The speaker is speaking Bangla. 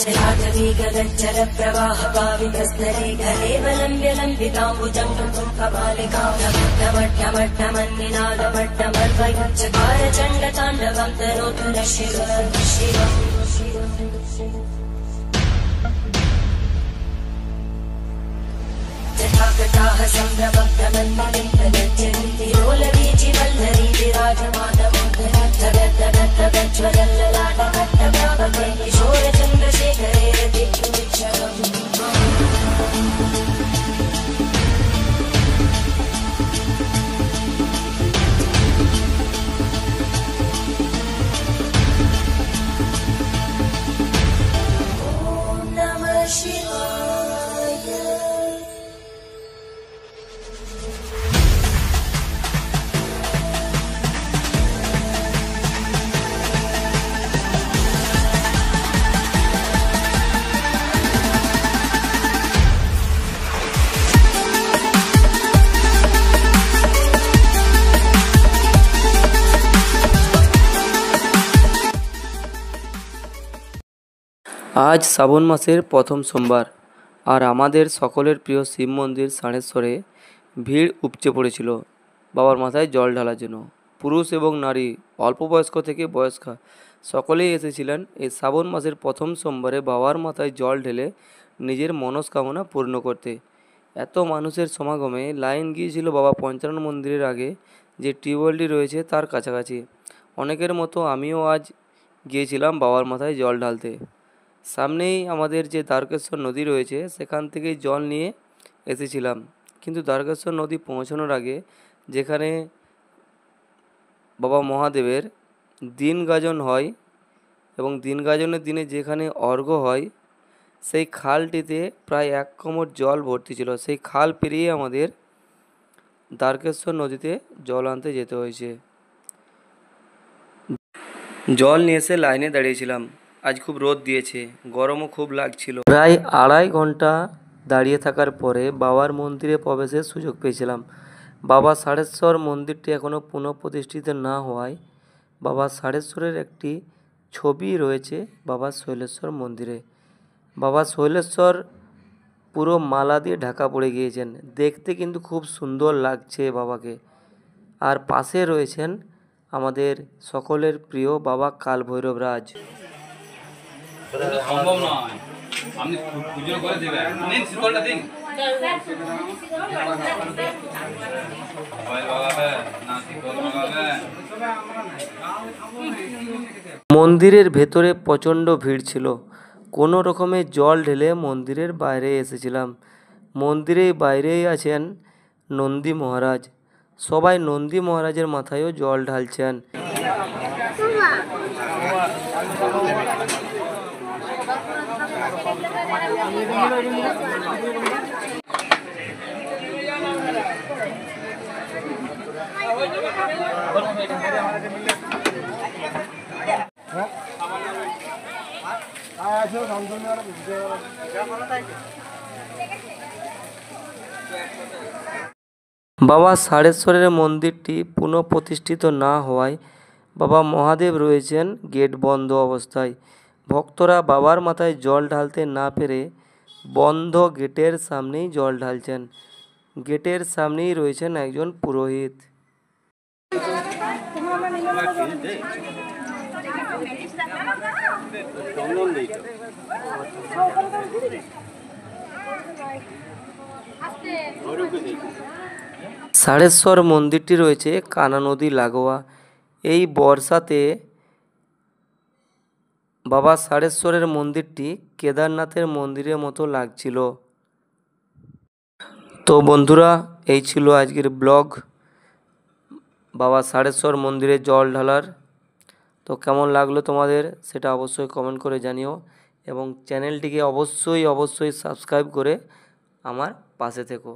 चलाटवीगगज्जर प्रवाह पावितस्तरे घलेवलम्ब्य लम्बिताम्बुजं कपालिकां नमट्टमट्टमन्निनादमट्टमर्वयुच्चकार चण्डताण्डवं तनोतु नः शिवः जटाकटाः सम्भ्रमभ्रमन्निलिम्बगज्जन्ति रोलवीचिवल्लरी विराजमानमोहनज्वलल्ललाटकट्टभावके किशोरचन्द्रशेखरे रतिक्षुमिच्छरम् आज শ্রাবণ মাসের প্রথম সোমবার আর আমাদের সকলের প্রিয় শিব মন্দির ষাঁড়েশ্বরে ভিড় উপচে পড়েছিল বাবার মাথায় জল ঢালার জন্য। পুরুষ এবং নারী, অল্প বয়স্ক থেকে বয়স্কা সকলেই এসেছিলেন এই শ্রাবণ মাসের প্রথম সোমবারে বাবার মাথায় জল ঢেলে নিজের মনস্কামনা পূর্ণ করতে। এত মানুষের সমাগমে লাইন গিয়েছিল বাবা পঞ্চানন মন্দিরের আগে যে টিউবওয়েলটি রয়েছে তার কাছাকাছি। অনেকের মতো আমিও আজ গিয়েছিলাম বাবার মাথায় জল ঢালতে। সামনেই আমাদের যে দ্বারকেশ্বর নদী রয়েছে সেখান থেকেই জল নিয়ে এসেছিলাম, কিন্তু দ্বারকেশ্বর নদী পৌঁছানোর আগে যেখানে বাবা মহাদেবের দিন গাজন হয় এবং দিন গাজনের দিনে যেখানে অর্ঘ্য হয় সেই খালটিতে প্রায় 1 কোমর জল ভর্তি ছিল। সেই খাল পেরিয়ে আমাদের দ্বারকেশ্বর নদীতে জল আনতে যেতে হয়েছে। জল নিয়ে এসে লাইনে দাঁড়িয়েছিলাম। আজ খুব রোদ দিয়েছে, গরমও খুব লাগছিল। প্রায় 2.5 ঘন্টা দাঁড়িয়ে থাকার পরে বাবার মন্দিরে প্রবেশের সুযোগ পেয়েছিলাম। বাবা ষাঁড়েশ্বর মন্দিরটি এখনও পুনঃপ্রতিষ্ঠিত না হওয়ায় বাবা ষাঁড়েশ্বরের একটি ছবি রয়েছে বাবা শৈলেশ্বর মন্দিরে। বাবা শৈলেশ্বর পুরো মালা দিয়ে ঢাকা পড়ে গিয়েছেন, দেখতে কিন্তু খুব সুন্দর লাগছে বাবাকে। আর পাশে রয়েছেন আমাদের সকলের প্রিয় বাবা কালভৈরবরাজ। সম্ভব নয়, আপনি পুজো করে দেবেন। নিন শিকলটা দিন। মন্দিরের ভেতরে প্রচণ্ড ভিড় ছিল। কোনো রকমে জল ঢেলে মন্দিরের বাইরে এসেছিলাম। মন্দিরের বাইরেই আছেন নন্দী মহারাজ। সবাই নন্দী মহারাজের মাথায়ও জল ঢালছেন। বাবা ষাঁড়েশ্বরের মন্দিরটি পুনঃপ্রতিষ্ঠিত না হওয়ায় বাবা মহাদেব রয়েছেন গেট বন্ধ অবস্থায়। ভক্তরা বাবার মাথায় জল ঢালতে না পেরে বন্ধ গেটের সামনেই জল ঢালছেন। গেটের সামনেই রয়েছেন একজন পুরোহিত। ষাঁড়েশ্বর মন্দিরটি রয়েছে কানা নদী লাগোয়া। এই বর্ষাতে বাবা ষাঁড়েশ্বরের মন্দিরটি কেদারনাথের মন্দিরের মতো লাগছিল। তো বন্ধুরা, এই ছিল আজকের ব্লগ বাবা ষাঁড়েশ্বর মন্দিরে জল ঢালার। তো কেমন লাগলো তোমাদের সেটা অবশ্যই কমেন্ট করে জানিও এবং চ্যানেলটিকে অবশ্যই সাবস্ক্রাইব করে আমার পাশে থেকো।